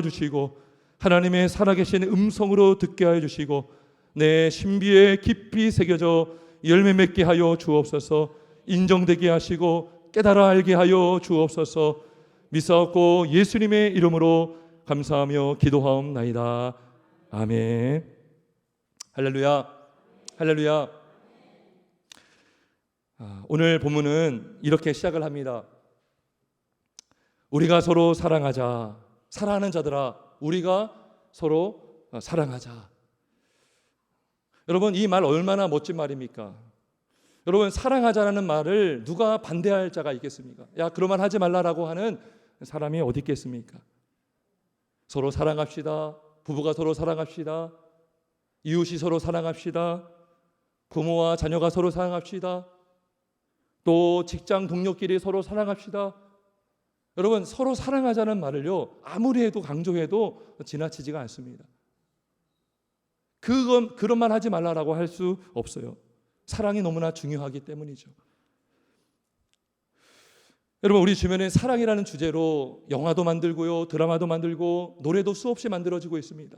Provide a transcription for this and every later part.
주시고 하나님의 살아계신 음성으로 듣게 하여 주시고 내 신비에 깊이 새겨져 열매 맺게 하여 주옵소서. 인정되게 하시고 깨달아 알게 하여 주옵소서. 믿사옵고 예수님의 이름으로 감사하며 기도하옵나이다. 아멘. 할렐루야. 할렐루야. 오늘 본문은 이렇게 시작을 합니다. 우리가 서로 사랑하자. 사랑하는 자들아, 우리가 서로 사랑하자. 여러분, 이 말 얼마나 멋진 말입니까? 여러분, 사랑하자라는 말을 누가 반대할 자가 있겠습니까? 야, 그런 말 하지 말라라고 하는 사람이 어디 있겠습니까? 서로 사랑합시다. 부부가 서로 사랑합시다. 이웃이 서로 사랑합시다. 부모와 자녀가 서로 사랑합시다. 또 직장 동료끼리 서로 사랑합시다. 여러분, 서로 사랑하자는 말을요, 아무리 해도 강조해도 지나치지가 않습니다. 그런 말 하지 말라라고 할 수 없어요. 사랑이 너무나 중요하기 때문이죠. 여러분, 우리 주변에 사랑이라는 주제로 영화도 만들고요, 드라마도 만들고 노래도 수없이 만들어지고 있습니다.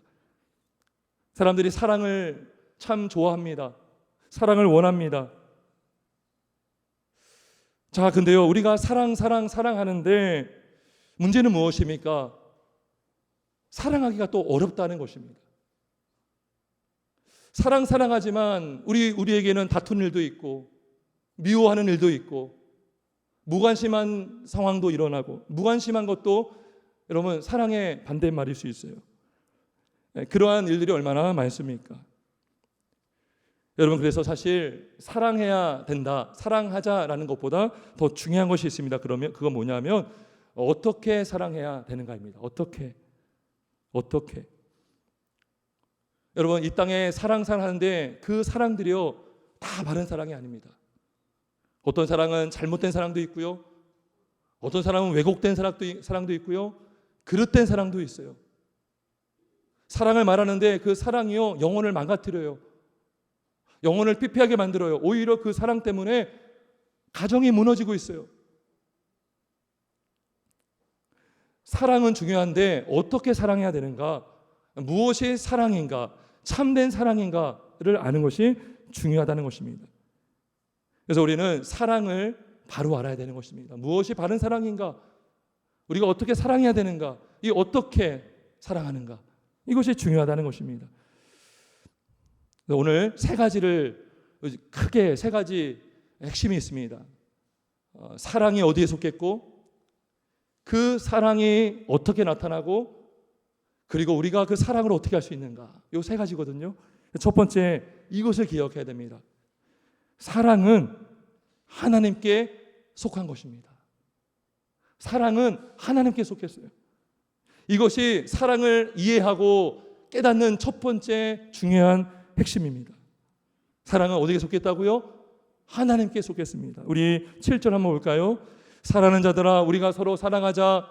사람들이 사랑을 참 좋아합니다. 사랑을 원합니다. 자, 근데요, 우리가 사랑하는데 문제는 무엇입니까? 사랑하기가 또 어렵다는 것입니다. 사랑하지만 우리에게는 다투는 일도 있고 미워하는 일도 있고 무관심한 상황도 일어나고, 무관심한 것도 여러분 사랑의 반대말일 수 있어요. 그러한 일들이 얼마나 많습니까? 여러분, 그래서 사실 사랑해야 된다, 사랑하자라는 것보다 더 중요한 것이 있습니다. 그러면 그건 뭐냐면 어떻게 사랑해야 되는가입니다. 어떻게 여러분, 이 땅에 사랑하는데 그 사랑들이요 다 바른 사랑이 아닙니다. 어떤 사랑은 잘못된 사랑도 있고요, 어떤 사랑은 왜곡된 사랑도 있고요, 그릇된 사랑도 있어요. 사랑을 말하는데 그 사랑이요 영혼을 망가뜨려요. 영혼을 피폐하게 만들어요. 오히려 그 사랑 때문에 가정이 무너지고 있어요. 사랑은 중요한데 어떻게 사랑해야 되는가, 무엇이 사랑인가, 참된 사랑인가를 아는 것이 중요하다는 것입니다. 그래서 우리는 사랑을 바로 알아야 되는 것입니다. 무엇이 바른 사랑인가, 우리가 어떻게 사랑해야 되는가, 이 어떻게 사랑하는가, 이것이 중요하다는 것입니다. 오늘 세 가지 핵심이 있습니다. 사랑이 어디에 속했고, 그 사랑이 어떻게 나타나고, 그리고 우리가 그 사랑을 어떻게 할 수 있는가, 이 세 가지거든요. 첫 번째, 이것을 기억해야 됩니다. 사랑은 하나님께 속한 것입니다. 사랑은 하나님께 속했어요. 이것이 사랑을 이해하고 깨닫는 첫 번째 중요한 핵심입니다. 사랑은 어디에 속했다고요? 하나님께 속했습니다. 우리 7절 한번 볼까요? 사랑하는 자들아, 우리가 서로 사랑하자.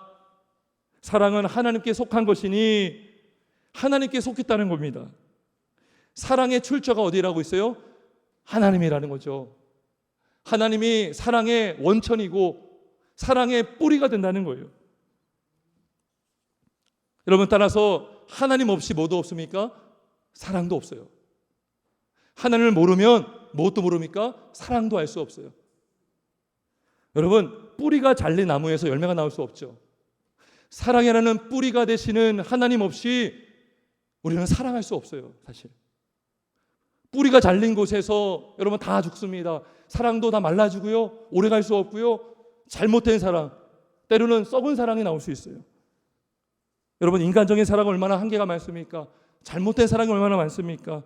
사랑은 하나님께 속한 것이니, 하나님께 속했다는 겁니다. 사랑의 출처가 어디라고 있어요? 하나님이라는 거죠. 하나님이 사랑의 원천이고 사랑의 뿌리가 된다는 거예요. 여러분, 따라서 하나님 없이 뭐도 없습니까? 사랑도 없어요. 하나님을 모르면 무엇도 모릅니까? 사랑도 알 수 없어요. 여러분, 뿌리가 잘린 나무에서 열매가 나올 수 없죠. 사랑이라는 뿌리가 되시는 하나님 없이 우리는 사랑할 수 없어요. 사실 뿌리가 잘린 곳에서 여러분 다 죽습니다. 사랑도 다 말라지고요, 오래갈 수 없고요, 잘못된 사랑, 때로는 썩은 사랑이 나올 수 있어요. 여러분, 인간적인 사랑은 얼마나 한계가 많습니까? 잘못된 사랑이 얼마나 많습니까?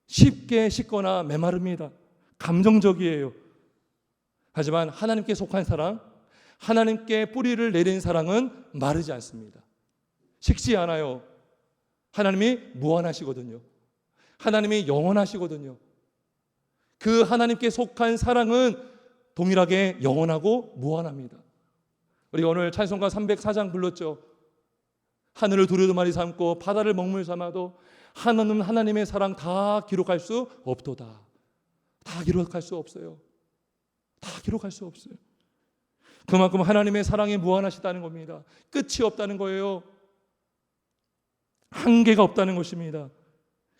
쉽게 식거나 메마릅니다. 감정적이에요. 하지만 하나님께 속한 사랑, 하나님께 뿌리를 내린 사랑은 마르지 않습니다. 식지 않아요. 하나님이 무한하시거든요. 하나님이 영원하시거든요. 그 하나님께 속한 사랑은 동일하게 영원하고 무한합니다. 우리가 오늘 찬송가 304장 불렀죠. 하늘을 두루마리 삼고 바다를 먹물 삼아도 하나님의 사랑 다 기록할 수 없도다. 다 기록할 수 없어요. 다 기록할 수 없어요. 그만큼 하나님의 사랑이 무한하시다는 겁니다. 끝이 없다는 거예요. 한계가 없다는 것입니다.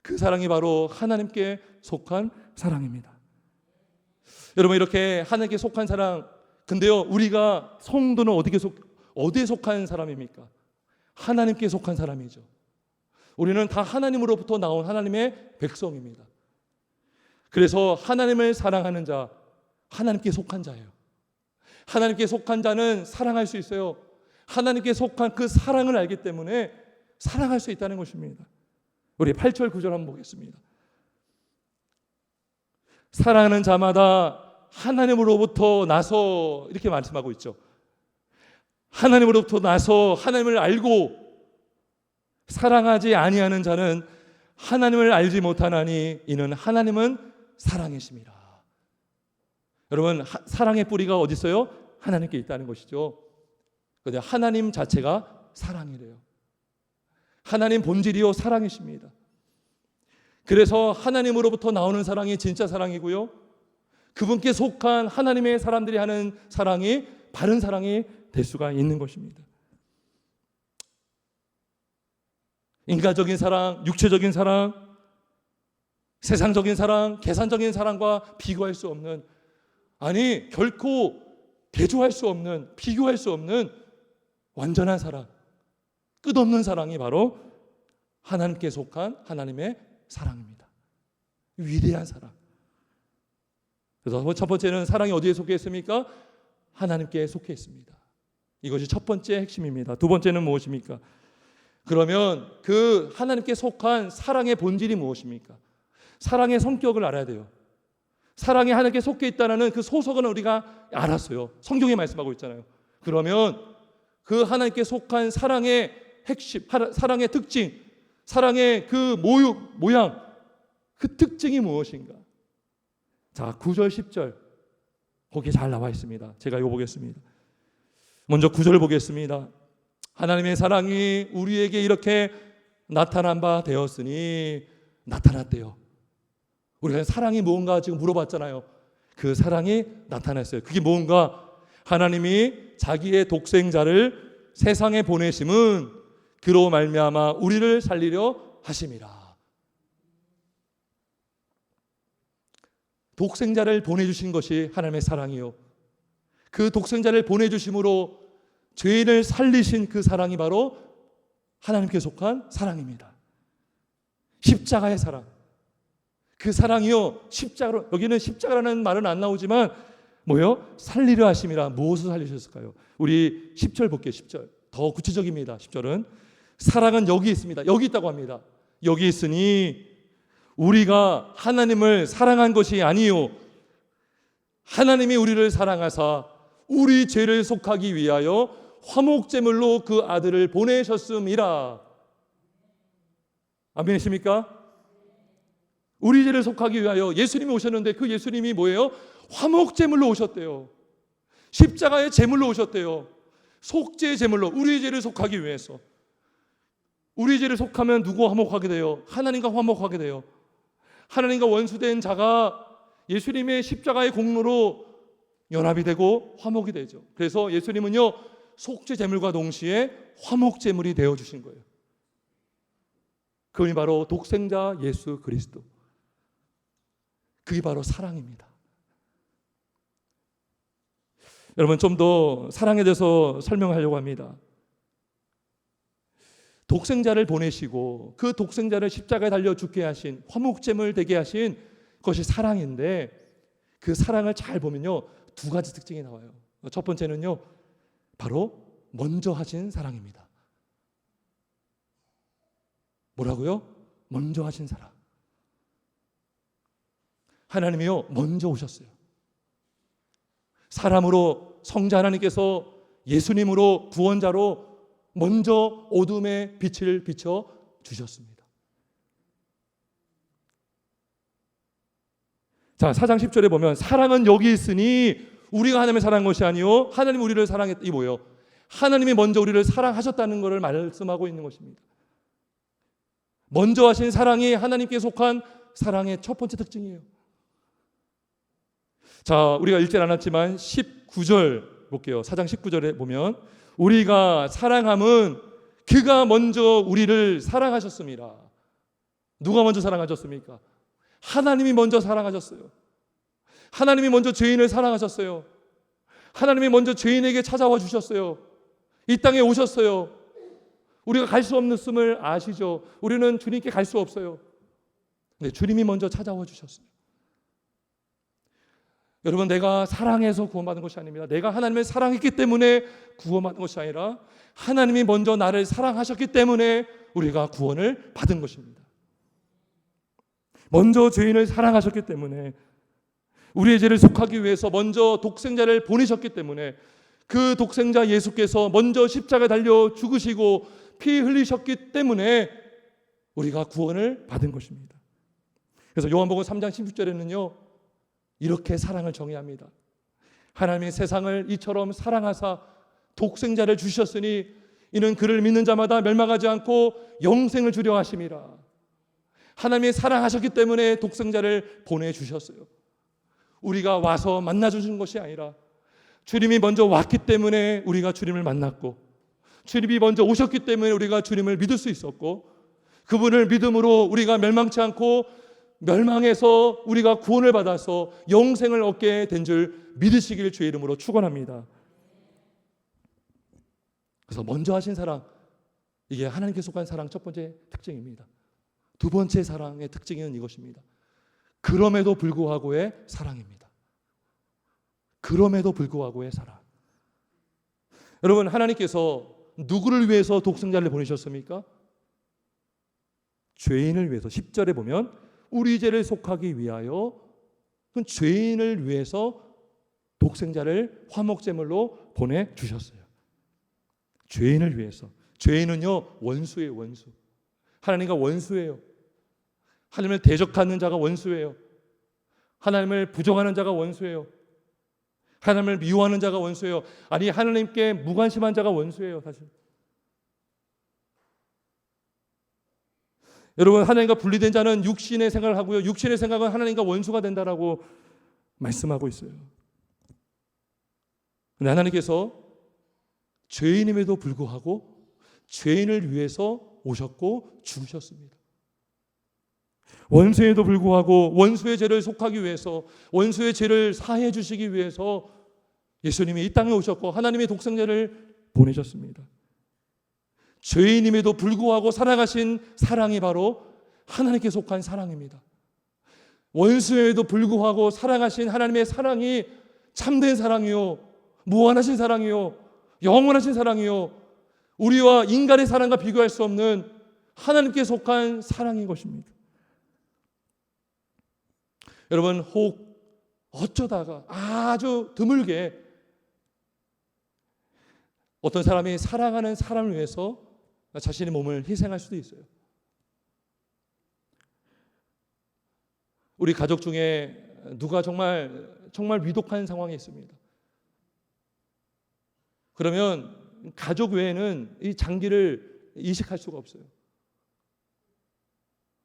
그 사랑이 바로 하나님께 속한 사랑입니다. 여러분, 이렇게 하나님께 속한 사랑, 근데요, 우리가 성도는 어디에 속한 사람입니까? 하나님께 속한 사람이죠. 우리는 다 하나님으로부터 나온 하나님의 백성입니다. 그래서 하나님을 사랑하는 자, 하나님께 속한 자예요. 하나님께 속한 자는 사랑할 수 있어요. 하나님께 속한 그 사랑을 알기 때문에 사랑할 수 있다는 것입니다. 우리 8절 9절 한번 보겠습니다. 사랑하는 자마다 하나님으로부터 나서, 이렇게 말씀하고 있죠. 하나님으로부터 나서 하나님을 알고 사랑하지 아니하는 자는 하나님을 알지 못하나니 이는 하나님은 사랑이심이라. 여러분, 사랑의 뿌리가 어디 있어요? 하나님께 있다는 것이죠. 그런데 하나님 자체가 사랑이래요. 하나님 본질이요 사랑이십니다. 그래서 하나님으로부터 나오는 사랑이 진짜 사랑이고요, 그분께 속한 하나님의 사람들이 하는 사랑이 바른 사랑이 될 수가 있는 것입니다. 인간적인 사랑, 육체적인 사랑, 세상적인 사랑, 계산적인 사랑과 비교할 수 없는, 아니 결코 대조할 수 없는, 비교할 수 없는 완전한 사랑, 끝없는 사랑이 바로 하나님께 속한 하나님의 사랑입니다. 위대한 사랑. 그래서 첫 번째는 사랑이 어디에 속해 있습니까? 하나님께 속해 있습니다. 이것이 첫 번째 핵심입니다. 두 번째는 무엇입니까? 그러면 그 하나님께 속한 사랑의 본질이 무엇입니까? 사랑의 성격을 알아야 돼요. 사랑이 하나님께 속해 있다는 그 소속은 우리가 알았어요. 성경에 말씀하고 있잖아요. 그러면 그 하나님께 속한 사랑의 핵심, 사랑의 특징, 사랑의 그 모양, 그 특징이 무엇인가? 자, 9절 10절 거기에 잘 나와 있습니다. 제가 이거 보겠습니다. 먼저 9절 보겠습니다. 하나님의 사랑이 우리에게 이렇게 나타난 바 되었으니, 나타났대요. 우리가 사랑이 뭔가 지금 물어봤잖아요. 그 사랑이 나타났어요. 그게 뭔가? 하나님이 자기의 독생자를 세상에 보내심은 그로 말미암아 우리를 살리려 하심이라. 독생자를 보내주신 것이 하나님의 사랑이요, 그 독생자를 보내주심으로 죄인을 살리신 그 사랑이 바로 하나님께 속한 사랑입니다. 십자가의 사랑, 그 사랑이요, 십자가로, 여기는 십자가라는 말은 안 나오지만 뭐요? 살리려 하심이라. 무엇을 살리셨을까요? 우리 10절 볼게요. 10절 더 구체적입니다. 10절은 사랑은 여기 있습니다. 여기 있다고 합니다. 여기 있으니 우리가 하나님을 사랑한 것이 아니요, 하나님이 우리를 사랑하사 우리 죄를 속하기 위하여 화목제물로 그 아들을 보내셨음이라. 아멘이십니까? 우리 죄를 속하기 위하여 예수님이 오셨는데, 그 예수님이 뭐예요? 화목제물로 오셨대요. 십자가의 제물로 오셨대요. 속죄의 제물로, 우리 죄를 속하기 위해서. 우리 죄를 속하면 누구와 화목하게 돼요? 하나님과 화목하게 돼요. 하나님과 원수된 자가 예수님의 십자가의 공로로 연합이 되고 화목이 되죠. 그래서 예수님은요, 속죄 제물과 동시에 화목 제물이 되어 주신 거예요. 그분이 바로 독생자 예수 그리스도. 그게 바로 사랑입니다. 여러분, 좀 더 사랑에 대해서 설명하려고 합니다. 독생자를 보내시고 그 독생자를 십자가에 달려 죽게 하신, 화목제물 되게 하신 것이 사랑인데, 그 사랑을 잘 보면요, 두 가지 특징이 나와요. 첫 번째는요, 바로 먼저 하신 사랑입니다. 뭐라고요? 먼저 하신 사랑. 하나님이요, 먼저 오셨어요. 사람으로, 성자 하나님께서 예수님으로, 구원자로 먼저 어둠의 빛을 비춰 주셨습니다. 자, 4장 10절에 보면 사랑은 여기 있으니 우리가 하나님을 사랑한 것이 아니요 하나님 우리를 사랑했다. 이 뭐예요? 하나님이 먼저 우리를 사랑하셨다는 것을 말씀하고 있는 것입니다. 먼저 하신 사랑이 하나님께 속한 사랑의 첫 번째 특징이에요. 자, 우리가 읽지 않았지만 19절 볼게요. 4장 19절에 보면 우리가 사랑함은 그가 먼저 우리를 사랑하셨습니다. 누가 먼저 사랑하셨습니까? 하나님이 먼저 사랑하셨어요. 하나님이 먼저 죄인을 사랑하셨어요. 하나님이 먼저 죄인에게 찾아와 주셨어요. 이 땅에 오셨어요. 우리가 갈 수 없음을 아시죠? 우리는 주님께 갈 수 없어요. 근데 주님이 먼저 찾아와 주셨어요. 여러분, 내가 사랑해서 구원받은 것이 아닙니다. 내가 하나님을 사랑했기 때문에 구원받은 것이 아니라 하나님이 먼저 나를 사랑하셨기 때문에 우리가 구원을 받은 것입니다. 먼저 죄인을 사랑하셨기 때문에, 우리의 죄를 속하기 위해서 먼저 독생자를 보내셨기 때문에, 그 독생자 예수께서 먼저 십자가에 달려 죽으시고 피 흘리셨기 때문에 우리가 구원을 받은 것입니다. 그래서 요한복음 3장 16절에는요 이렇게 사랑을 정의합니다. 하나님이 세상을 이처럼 사랑하사 독생자를 주셨으니 이는 그를 믿는 자마다 멸망하지 않고 영생을 주려 하심이라. 하나님이 사랑하셨기 때문에 독생자를 보내주셨어요. 우리가 와서 만나주신 것이 아니라 주님이 먼저 왔기 때문에 우리가 주님을 만났고, 주님이 먼저 오셨기 때문에 우리가 주님을 믿을 수 있었고, 그분을 믿음으로 우리가 멸망치 않고 멸망해서 우리가 구원을 받아서 영생을 얻게 된 줄 믿으시길 주의 이름으로 축원합니다. 그래서 먼저 하신 사랑, 이게 하나님께 속한 사랑 첫 번째 특징입니다. 두 번째 사랑의 특징은 이것입니다. 그럼에도 불구하고의 사랑입니다. 그럼에도 불구하고의 사랑. 여러분, 하나님께서 누구를 위해서 독생자를 보내셨습니까? 죄인을 위해서. 10절에 보면 우리 죄를 속하기 위하여, 죄인을 위해서 독생자를 화목제물로 보내주셨어요. 죄인을 위해서. 죄인은요 원수예요. 원수. 하나님과 원수예요. 하나님을 대적하는 자가 원수예요. 하나님을 부정하는 자가 원수예요. 하나님을 미워하는 자가 원수예요. 아니, 하나님께 무관심한 자가 원수예요. 사실 여러분, 하나님과 분리된 자는 육신의 생각을 하고요, 육신의 생각은 하나님과 원수가 된다라고 말씀하고 있어요. 그런데 하나님께서 죄인임에도 불구하고 죄인을 위해서 오셨고 죽으셨습니다. 원수에도 불구하고 원수의 죄를 속하기 위해서, 원수의 죄를 사해 주시기 위해서 예수님이 이 땅에 오셨고 하나님의 독생자를 보내셨습니다. 죄인임에도 불구하고 사랑하신 사랑이 바로 하나님께 속한 사랑입니다. 원수에도 불구하고 사랑하신 하나님의 사랑이 참된 사랑이요, 무한하신 사랑이요, 영원하신 사랑이요, 우리와 인간의 사랑과 비교할 수 없는 하나님께 속한 사랑인 것입니다. 여러분, 혹 어쩌다가 아주 드물게 어떤 사람이 사랑하는 사람을 위해서 자신의 몸을 희생할 수도 있어요. 우리 가족 중에 누가 정말 위독한 상황이 있습니다. 그러면 가족 외에는 이 장기를 이식할 수가 없어요.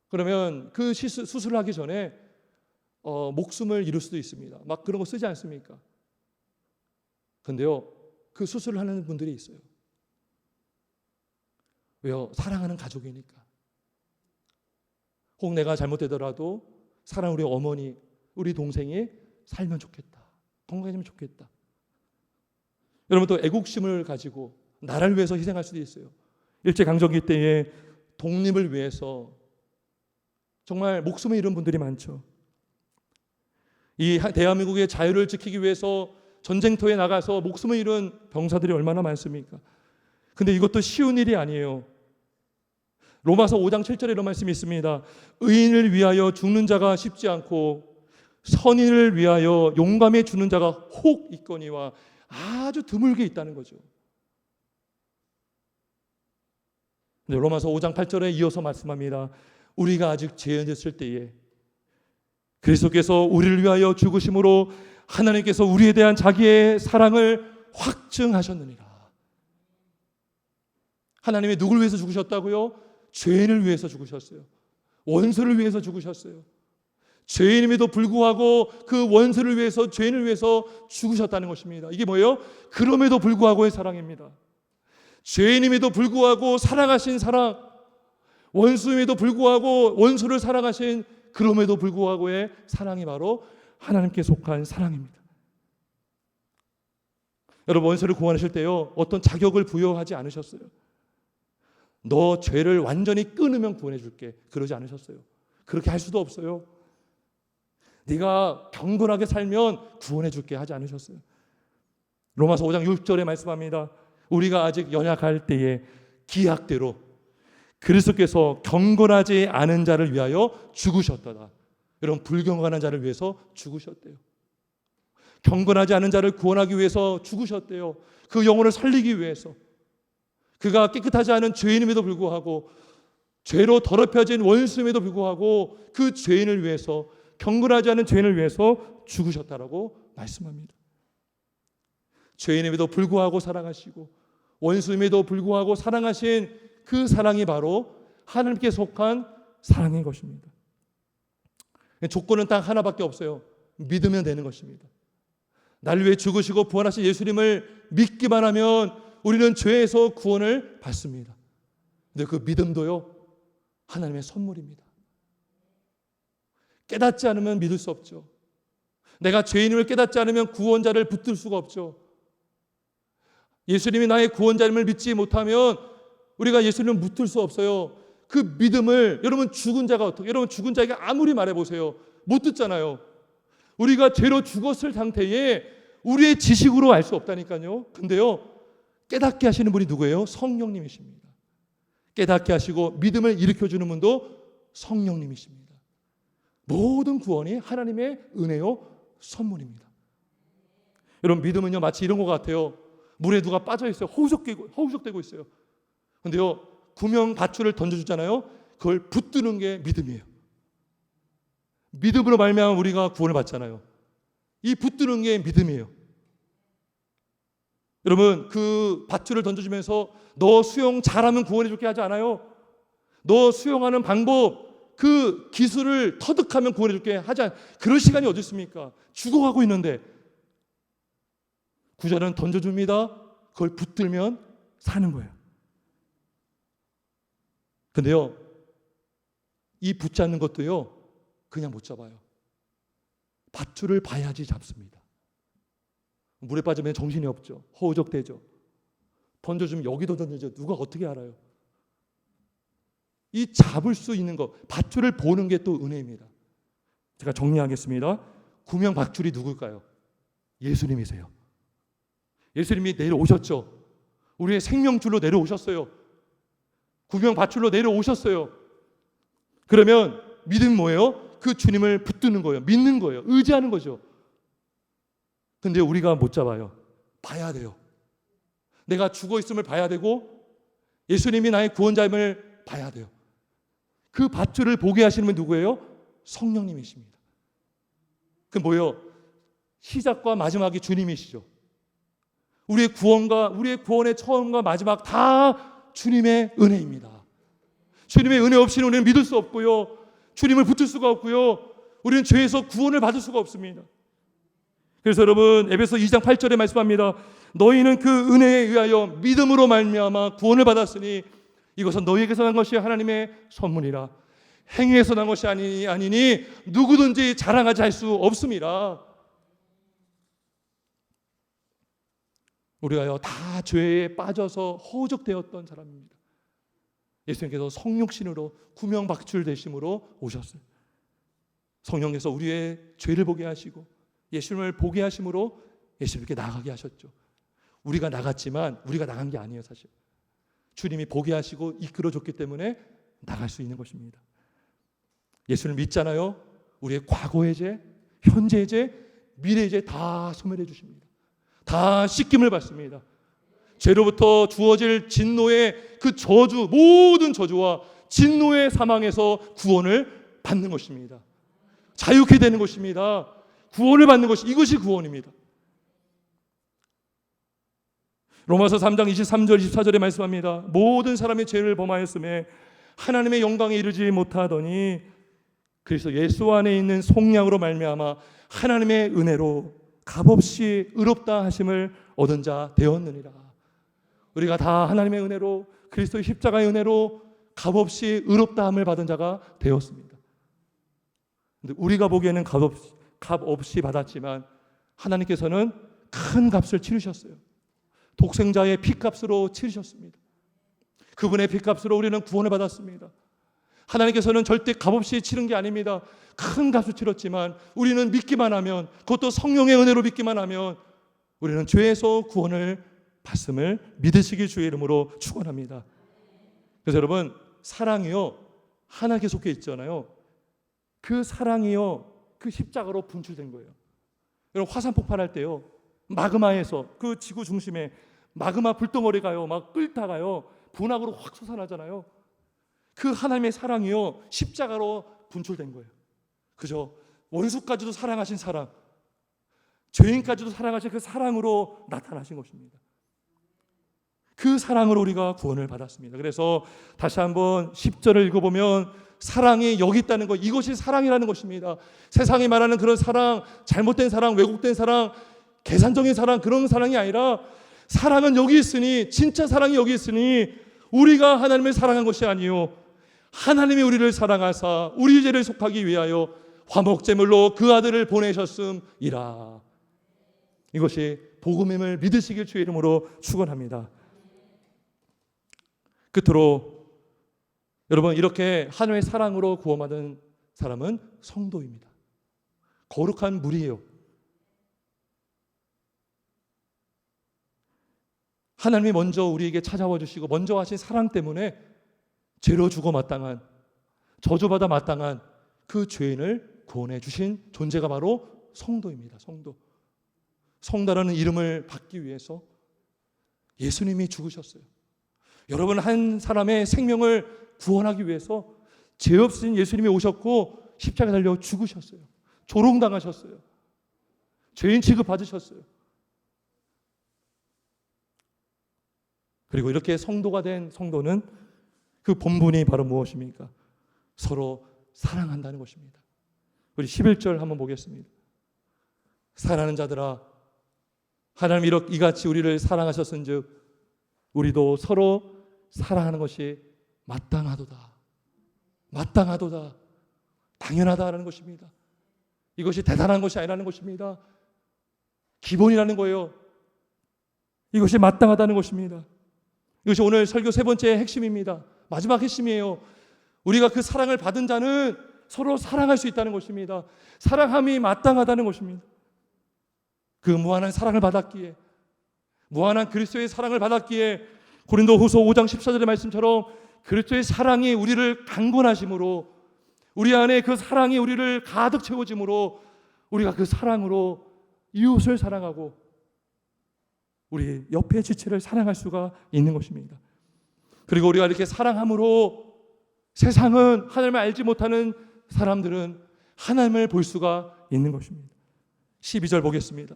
그러면 그 수술을 하기 전에 목숨을 잃을 수도 있습니다. 막 그런 거 쓰지 않습니까? 근데요, 그 수술을 하는 분들이 있어요. 왜요? 사랑하는 가족이니까. 혹 내가 잘못되더라도 사랑하는 우리 어머니, 우리 동생이 살면 좋겠다, 건강해지면 좋겠다. 여러분, 또 애국심을 가지고 나라를 위해서 희생할 수도 있어요. 일제강점기 때에 독립을 위해서 정말 목숨을 잃은 분들이 많죠. 이 대한민국의 자유를 지키기 위해서 전쟁터에 나가서 목숨을 잃은 병사들이 얼마나 많습니까? 근데 이것도 쉬운 일이 아니에요. 로마서 5장 7절에 이런 말씀이 있습니다. 의인을 위하여 죽는 자가 쉽지 않고 선인을 위하여 용감히 죽는 자가 혹 있거니와, 아주 드물게 있다는 거죠. 근데 로마서 5장 8절에 이어서 말씀합니다. 우리가 아직 죄인이었을 때에 그리스도께서 우리를 위하여 죽으심으로 하나님께서 우리에 대한 자기의 사랑을 확증하셨느니라. 하나님이 누구를 위해서 죽으셨다고요? 죄인을 위해서 죽으셨어요. 원수를 위해서 죽으셨어요. 죄인임에도 불구하고 그 원수를 위해서, 죄인을 위해서 죽으셨다는 것입니다. 이게 뭐예요? 그럼에도 불구하고의 사랑입니다. 죄인임에도 불구하고 사랑하신 사랑, 원수임에도 불구하고 원수를 사랑하신 그럼에도 불구하고의 사랑이 바로 하나님께 속한 사랑입니다. 여러분, 원수를 구원하실 때요, 어떤 자격을 부여하지 않으셨어요. 너 죄를 완전히 끊으면 구원해 줄게, 그러지 않으셨어요. 그렇게 할 수도 없어요. 네가 경건하게 살면 구원해 줄게 하지 않으셨어요. 로마서 5장 6절에 말씀합니다. 우리가 아직 연약할 때에 기약대로 그리스도께서 경건하지 않은 자를 위하여 죽으셨다다. 여러분, 불경건한 자를 위해서 죽으셨대요. 경건하지 않은 자를 구원하기 위해서 죽으셨대요. 그 영혼을 살리기 위해서. 그가 깨끗하지 않은 죄인임에도 불구하고, 죄로 더럽혀진 원수임에도 불구하고 그 죄인을 위해서, 경건하지 않은 죄인을 위해서 죽으셨다라고 말씀합니다. 죄인임에도 불구하고 사랑하시고 원수임에도 불구하고 사랑하신 그 사랑이 바로 하나님께 속한 사랑인 것입니다. 조건은 딱 하나밖에 없어요. 믿으면 되는 것입니다. 나를 위해 죽으시고 부활하신 예수님을 믿기만 하면 우리는 죄에서 구원을 받습니다. 근데 그 믿음도요, 하나님의 선물입니다. 깨닫지 않으면 믿을 수 없죠. 내가 죄인임을 깨닫지 않으면 구원자를 붙들 수가 없죠. 예수님이 나의 구원자임을 믿지 못하면 우리가 예수님을 붙들 수 없어요. 그 믿음을 여러분, 죽은 자가 어떻게, 여러분 죽은 자에게 아무리 말해보세요, 못 듣잖아요. 우리가 죄로 죽었을 상태에 우리의 지식으로 알 수 없다니까요. 근데요, 깨닫게 하시는 분이 누구예요? 성령님이십니다. 깨닫게 하시고 믿음을 일으켜주는 분도 성령님이십니다. 모든 구원이 하나님의 은혜요, 선물입니다. 여러분, 믿음은요, 마치 이런 것 같아요. 물에 누가 빠져 있어요. 허우적대고 있어요. 근데요, 구명 밧줄을 던져주잖아요. 그걸 붙드는 게 믿음이에요. 믿음으로 말미암아 우리가 구원을 받잖아요. 이 붙드는 게 믿음이에요. 여러분, 그 밧줄을 던져주면서 너 수영 잘하면 구원해 줄게 하지 않아요. 너 수영하는 방법, 그 기술을 터득하면 구원해 줄게 하지 않아요. 그럴 시간이 어디 있습니까? 죽어가고 있는데. 구절은 던져줍니다. 그걸 붙들면 사는 거예요. 근데요, 이 붙잡는 것도요, 그냥 못 잡아요. 밧줄을 봐야지 잡습니다. 물에 빠지면 정신이 없죠. 허우적대죠. 던져주면 여기도 던져줘. 누가 어떻게 알아요? 이 잡을 수 있는 것, 밧줄을 보는 게 또 은혜입니다. 제가 정리하겠습니다. 구명 밧줄이 누굴까요? 예수님이세요. 예수님이 내려오셨죠. 우리의 생명줄로 내려오셨어요. 구명 밧줄로 내려오셨어요. 그러면 믿음 뭐예요? 그 주님을 붙드는 거예요. 믿는 거예요. 의지하는 거죠. 근데 우리가 못 잡아요. 봐야 돼요. 내가 죽어 있음을 봐야 되고 예수님이 나의 구원자임을 봐야 돼요. 그 밧줄을 보게 하시는 분 누구예요? 성령님이십니다. 그 뭐예요? 시작과 마지막이 주님이시죠. 우리의 구원과 우리의 구원의 처음과 마지막 다 주님의 은혜입니다. 주님의 은혜 없이는 우리는 믿을 수 없고요. 주님을 붙을 수가 없고요. 우리는 죄에서 구원을 받을 수가 없습니다. 그래서 여러분, 에베소 2장 8절에 말씀합니다. 너희는 그 은혜에 의하여 믿음으로 말미암아 구원을 받았으니 이것은 너희에게서 난 것이 하나님의 선물이라. 행위에서 난 것이 아니니 누구든지 자랑하지 할 수 없습니다. 우리가요, 다 죄에 빠져서 허우적되었던 사람입니다. 예수님께서 성육신으로 구명박출 되심으로 오셨어요. 성령께서 우리의 죄를 보게 하시고 예수님을 보게 하심으로 예수님께 나가게 하셨죠. 우리가 나갔지만 우리가 나간 게 아니에요, 사실. 주님이 보게 하시고 이끌어줬기 때문에 나갈 수 있는 것입니다. 예수를 믿잖아요. 우리의 과거의 죄, 현재의 죄, 미래의 죄 다 소멸해 주십니다. 다 씻김을 받습니다. 죄로부터 주어질 진노의 그 저주, 모든 저주와 진노의 사망에서 구원을 받는 것입니다. 자유케 되는 것입니다. 구원을 받는 것이, 이것이 구원입니다. 로마서 3장 23절 24절에 말씀합니다. 모든 사람이 죄를 범하였음에 하나님의 영광에 이르지 못하더니 그래서 예수 안에 있는 속량으로 말미암아 하나님의 은혜로 값없이 의롭다 하심을 얻은 자 되었느니라. 우리가 다 하나님의 은혜로 그리스도의 십자가의 은혜로 값없이 의롭다함을 받은 자가 되었습니다. 근데 우리가 보기에는 값없이 받았지만 하나님께서는 큰 값을 치르셨어요. 독생자의 피값으로 치르셨습니다. 그분의 피값으로 우리는 구원을 받았습니다. 하나님께서는 절대 값없이 치른 게 아닙니다. 큰 값을 치렀지만 우리는 믿기만 하면, 그것도 성령의 은혜로 믿기만 하면 우리는 죄에서 구원을 받음을 믿으시길 주의 이름으로 축원합니다. 그래서 여러분, 사랑이요 하나님께 속해 있잖아요. 그 사랑이요 그 십자가로 분출된 거예요. 여러분, 화산 폭발할 때요, 마그마에서 그 지구 중심에 마그마 불덩어리가요 막 끓다가요 분화구로 확 솟아나잖아요. 그 하나님의 사랑이요 십자가로 분출된 거예요. 그죠? 원수까지도 사랑하신 사랑, 죄인까지도 사랑하신 그 사랑으로 나타나신 것입니다. 그 사랑으로 우리가 구원을 받았습니다. 그래서 다시 한번 10절을 읽어보면 사랑이 여기 있다는 것, 이것이 사랑이라는 것입니다. 세상이 말하는 그런 사랑, 잘못된 사랑, 왜곡된 사랑, 계산적인 사랑, 그런 사랑이 아니라 사랑은 여기 있으니, 진짜 사랑이 여기 있으니 우리가 하나님을 사랑한 것이 아니요 하나님이 우리를 사랑하사 우리 죄를 속하기 위하여 화목제물로 그 아들을 보내셨음이라. 이것이 복음임을 믿으시길 주의 이름으로 축원합니다. 끝으로 여러분, 이렇게 하나님의 사랑으로 구원받은 사람은 성도입니다. 거룩한 무리예요. 하나님이 먼저 우리에게 찾아와 주시고 먼저 하신 사랑 때문에 죄로 죽어 마땅한, 저주받아 마땅한 그 죄인을 구원해 주신 존재가 바로 성도입니다. 성도. 성도라는 이름을 받기 위해서 예수님이 죽으셨어요. 여러분, 한 사람의 생명을 구원하기 위해서 죄 없으신 예수님이 오셨고 십자가에 달려 죽으셨어요. 조롱당하셨어요. 죄인 취급 받으셨어요. 그리고 이렇게 성도가 된 성도는 그 본분이 바로 무엇입니까? 서로 사랑한다는 것입니다. 우리 11절 한번 보겠습니다. 사랑하는 자들아, 하나님이 이같이 우리를 사랑하셨은즉 우리도 서로 사랑하는 것이 마땅하도다. 마땅하도다. 당연하다라는 것입니다. 이것이 대단한 것이 아니라는 것입니다. 기본이라는 거예요. 이것이 마땅하다는 것입니다. 이것이 오늘 설교 세 번째 핵심입니다. 마지막 핵심이에요. 우리가 그 사랑을 받은 자는 서로 사랑할 수 있다는 것입니다. 사랑함이 마땅하다는 것입니다. 그 무한한 사랑을 받았기에, 무한한 그리스도의 사랑을 받았기에 고린도후서 5장 14절의 말씀처럼 그리스도의 사랑이 우리를 강건하심으로, 우리 안에 그 사랑이 우리를 가득 채워짐으로 우리가 그 사랑으로 이웃을 사랑하고 우리 옆의 지체를 사랑할 수가 있는 것입니다. 그리고 우리가 이렇게 사랑함으로 세상은, 하나님을 알지 못하는 사람들은 하나님을 볼 수가 있는 것입니다. 12절 보겠습니다.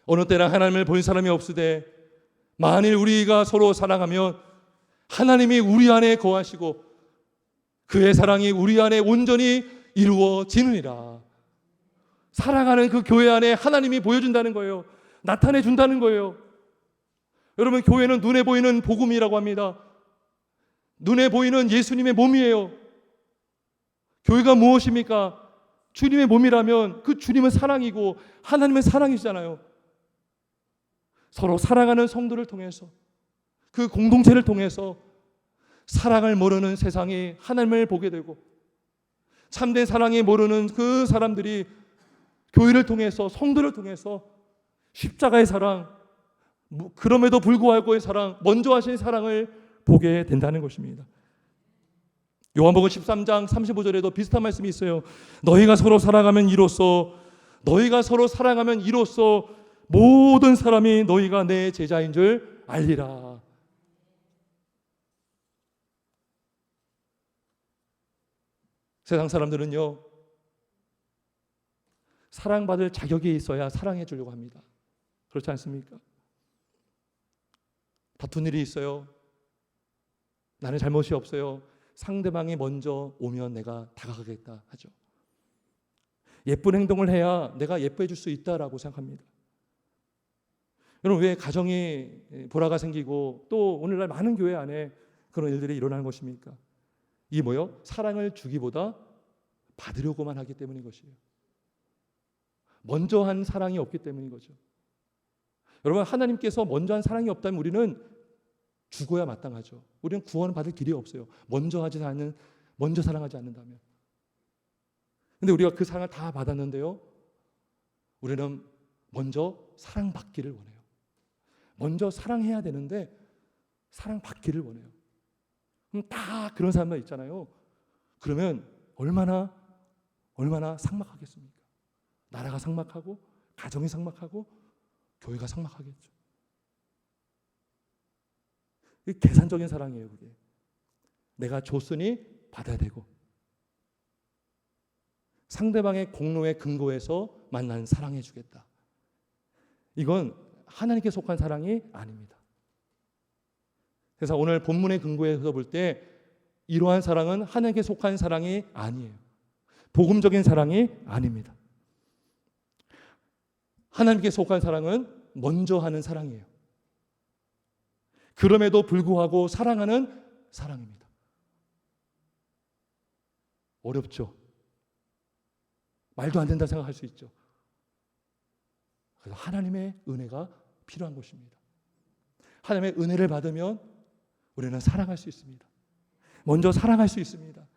어느 때나 하나님을 본 사람이 없으되 만일 우리가 서로 사랑하면 하나님이 우리 안에 거하시고 그의 사랑이 우리 안에 온전히 이루어지느니라. 사랑하는 그 교회 안에 하나님이 보여준다는 거예요. 나타내 준다는 거예요. 여러분, 교회는 눈에 보이는 복음이라고 합니다. 눈에 보이는 예수님의 몸이에요. 교회가 무엇입니까? 주님의 몸이라면 그 주님은 사랑이고 하나님은 사랑이시잖아요. 서로 사랑하는 성도를 통해서, 그 공동체를 통해서 사랑을 모르는 세상이 하나님을 보게 되고, 참된 사랑이 모르는 그 사람들이 교회를 통해서, 성도를 통해서 십자가의 사랑, 그럼에도 불구하고의 사랑, 먼저 하신 사랑을 보게 된다는 것입니다. 요한복음 13장 35절에도 비슷한 말씀이 있어요. 너희가 서로 사랑하면 이로써 모든 사람이 너희가 내 제자인 줄 알리라. 세상 사람들은요, 사랑받을 자격이 있어야 사랑해 주려고 합니다. 그렇지 않습니까? 다툰 일이 있어요. 나는 잘못이 없어요. 상대방이 먼저 오면 내가 다가가겠다 하죠. 예쁜 행동을 해야 내가 예뻐해 줄 수 있다라고 생각합니다. 여러분, 왜 가정이 불화가 생기고 또 오늘날 많은 교회 안에 그런 일들이 일어나는 것입니까? 이게 뭐요? 사랑을 주기보다 받으려고만 하기 때문인 것이에요. 먼저 한 사랑이 없기 때문인 거죠. 여러분, 하나님께서 먼저 한 사랑이 없다면 우리는 죽어야 마땅하죠. 우리는 구원을 받을 길이 없어요. 먼저 사랑하지 않는다면. 근데 우리가 그 사랑을 다 받았는데요, 우리는 먼저 사랑받기를 원해요. 먼저 사랑해야 되는데 사랑받기를 원해요. 그럼 다 그런 사람들 있잖아요. 그러면 얼마나 삭막하겠습니까? 나라가 삭막하고 가정이 삭막하고 교회가 삭막하겠죠. 이게 계산적인 사랑이에요. 그게 내가 줬으니 받아야 되고 상대방의 공로에 근거해서 만난 사랑해 주겠다. 이건 하나님께 속한 사랑이 아닙니다. 그래서 오늘 본문의 근거에서 볼 때 이러한 사랑은 하나님께 속한 사랑이 아니에요. 복음적인 사랑이 아닙니다. 하나님께 속한 사랑은 먼저 하는 사랑이에요. 그럼에도 불구하고 사랑하는 사랑입니다. 어렵죠. 말도 안 된다 생각할 수 있죠. 그래서 하나님의 은혜가 필요한 것입니다. 하나님의 은혜를 받으면 우리는 사랑할 수 있습니다. 먼저 사랑할 수 있습니다.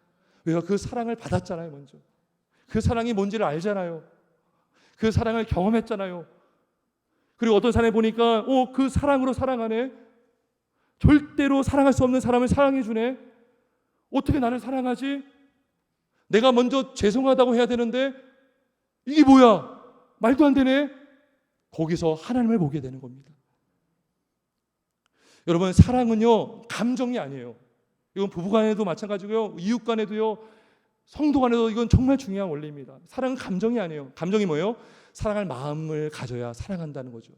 왜요? 그 사랑을 받았잖아요. 먼저 그 사랑이 뭔지를 알잖아요. 그 사랑을 경험했잖아요. 그리고 어떤 사람이 보니까 그 사랑으로 사랑하네. 절대로 사랑할 수 없는 사람을 사랑해 주네. 어떻게 나를 사랑하지? 내가 먼저 죄송하다고 해야 되는데 이게 뭐야? 말도 안 되네. 거기서 하나님을 보게 되는 겁니다. 여러분, 사랑은요 감정이 아니에요. 이건 부부간에도 마찬가지고요, 이웃간에도요, 성도간에도 이건 정말 중요한 원리입니다. 사랑은 감정이 아니에요. 감정이 뭐예요? 사랑할 마음을 가져야 사랑한다는 거죠.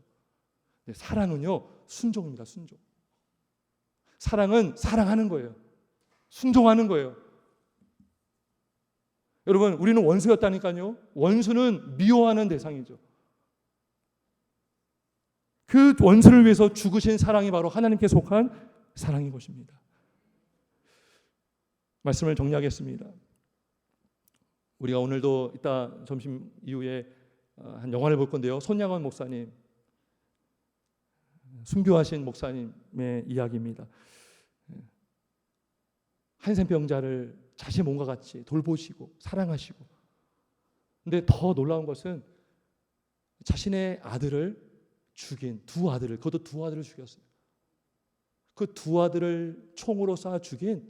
사랑은요 순종입니다. 순종. 사랑은 사랑하는 거예요. 순종하는 거예요. 여러분, 우리는 원수였다니까요. 원수는 미워하는 대상이죠. 그 원수를 위해서 죽으신 사랑이 바로 하나님께 속한 사랑인 것입니다. 말씀을 정리하겠습니다. 우리가 오늘도 이따 점심 이후에 한 영화를 볼 건데요, 손양원 목사님, 순교하신 목사님의 이야기입니다. 한센병자를 자신의 몸과 같이 돌보시고 사랑하시고, 근데 더 놀라운 것은 자신의 아들을 죽인 그것도 두 아들을 죽였어요. 그 두 아들을 총으로 쏴 죽인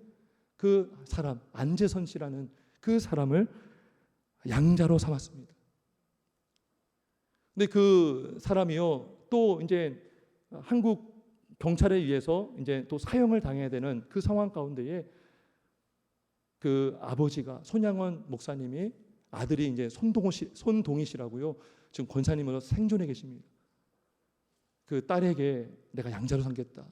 그 사람, 안재선 씨라는 그 사람을 양자로 삼았습니다. 근데 그 사람이요, 또 이제 한국 경찰에 의해서 이제 또 사형을 당해야 되는 그 상황 가운데에 그 아버지가, 손양원 목사님이, 아들이 이제 손동희 씨라고요, 지금 권사님으로 생존해 계십니다. 그 딸에게 내가 양자로 삼겠다.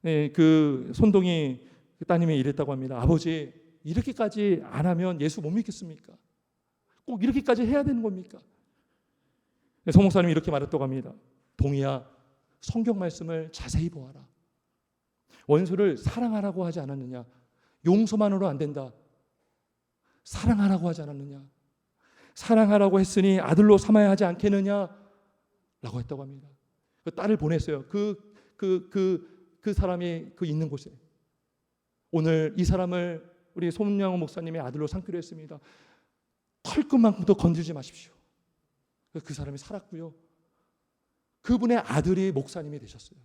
네, 그 손동희 그 따님이 이랬다고 합니다. 아버지, 이렇게까지 안 하면 예수 못 믿겠습니까? 꼭 이렇게까지 해야 되는 겁니까? 네, 송 목사님이 이렇게 말했다고 합니다. 동희야, 성경 말씀을 자세히 보아라. 원수를 사랑하라고 하지 않았느냐? 용서만으로 안 된다. 사랑하라고 하지 않았느냐? 사랑하라고 했으니 아들로 삼아야 하지 않겠느냐? 라고 했다고 합니다. 그 딸을 보냈어요. 그 사람이 그 있는 곳에. 오늘 이 사람을 우리 손양원 목사님의 아들로 삼기로 했습니다. 털끝만큼도 건들지 마십시오. 그 사람이 살았고요, 그분의 아들이 목사님이 되셨어요.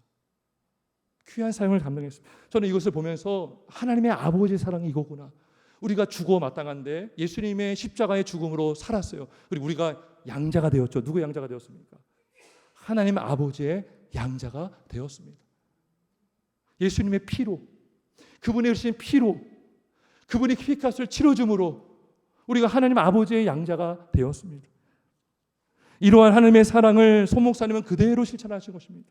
귀한 사역을 감당했습니다. 저는 이것을 보면서 하나님의 아버지의 사랑이 이거구나. 우리가 죽어 마땅한데 예수님의 십자가의 죽음으로 살았어요. 그리고 우리가 양자가 되었죠. 누구 양자가 되었습니까? 하나님 아버지의 양자가 되었습니다. 예수님의 피로, 그분의 흘리신 피로, 그분이 피값을 치러줌으로 우리가 하나님 아버지의 양자가 되었습니다. 이러한 하나님의 사랑을 손 목사님은 그대로 실천하신 것입니다.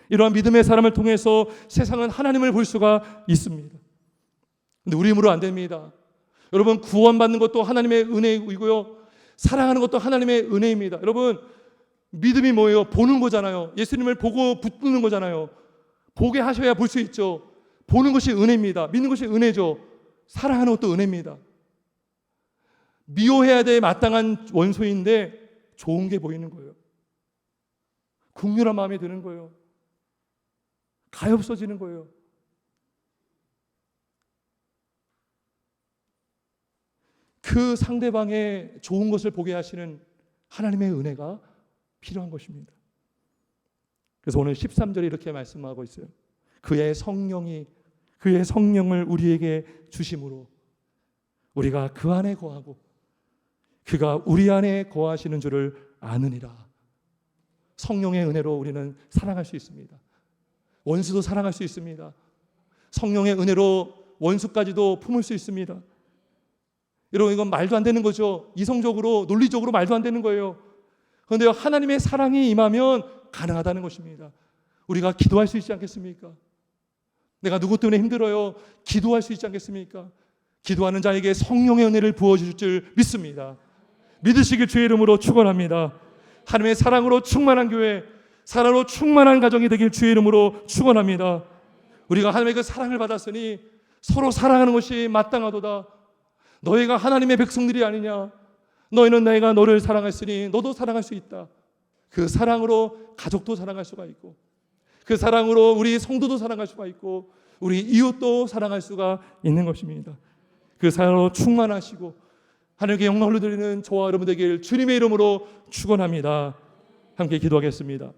이러한 믿음의 사람을 통해서 세상은 하나님을 볼 수가 있습니다. 근데 우리 힘으로 안 됩니다. 여러분, 구원받는 것도 하나님의 은혜이고요, 사랑하는 것도 하나님의 은혜입니다. 여러분, 믿음이 뭐예요? 보는 거잖아요. 예수님을 보고 붙는 거잖아요. 보게 하셔야 볼 수 있죠. 보는 것이 은혜입니다. 믿는 것이 은혜죠. 사랑하는 것도 은혜입니다. 미워해야 될 마땅한 원소인데 좋은 게 보이는 거예요. 국률한 마음이 드는 거예요. 가엾어지는 거예요. 그 상대방의 좋은 것을 보게 하시는 하나님의 은혜가 필요한 것입니다. 그래서 오늘 13절에 이렇게 말씀하고 있어요. 그의 성령을 우리에게 주심으로 우리가 그 안에 거하고 그가 우리 안에 거하시는 줄을 아느니라. 성령의 은혜로 우리는 사랑할 수 있습니다. 원수도 사랑할 수 있습니다. 성령의 은혜로 원수까지도 품을 수 있습니다. 여러분, 이건 말도 안 되는 거죠. 이성적으로, 논리적으로 말도 안 되는 거예요. 그런데 하나님의 사랑이 임하면 가능하다는 것입니다. 우리가 기도할 수 있지 않겠습니까? 내가 누구 때문에 힘들어요. 기도할 수 있지 않겠습니까? 기도하는 자에게 성령의 은혜를 부어주실 줄 믿습니다. 믿으시길 주의 이름으로 축원합니다. 하나님의 사랑으로 충만한 교회, 사랑으로 충만한 가정이 되길 주의 이름으로 축원합니다. 우리가 하나님의 그 사랑을 받았으니 서로 사랑하는 것이 마땅하도다. 너희가 하나님의 백성들이 아니냐. 너희는 내가 너를 사랑했으니 너도 사랑할 수 있다. 그 사랑으로 가족도 사랑할 수가 있고, 그 사랑으로 우리 성도도 사랑할 수가 있고, 우리 이웃도 사랑할 수가 있는 것입니다. 그 사랑으로 충만하시고 하나님께 영광을 돌리는 저와 여러분 되길 주님의 이름으로 축원합니다. 함께 기도하겠습니다.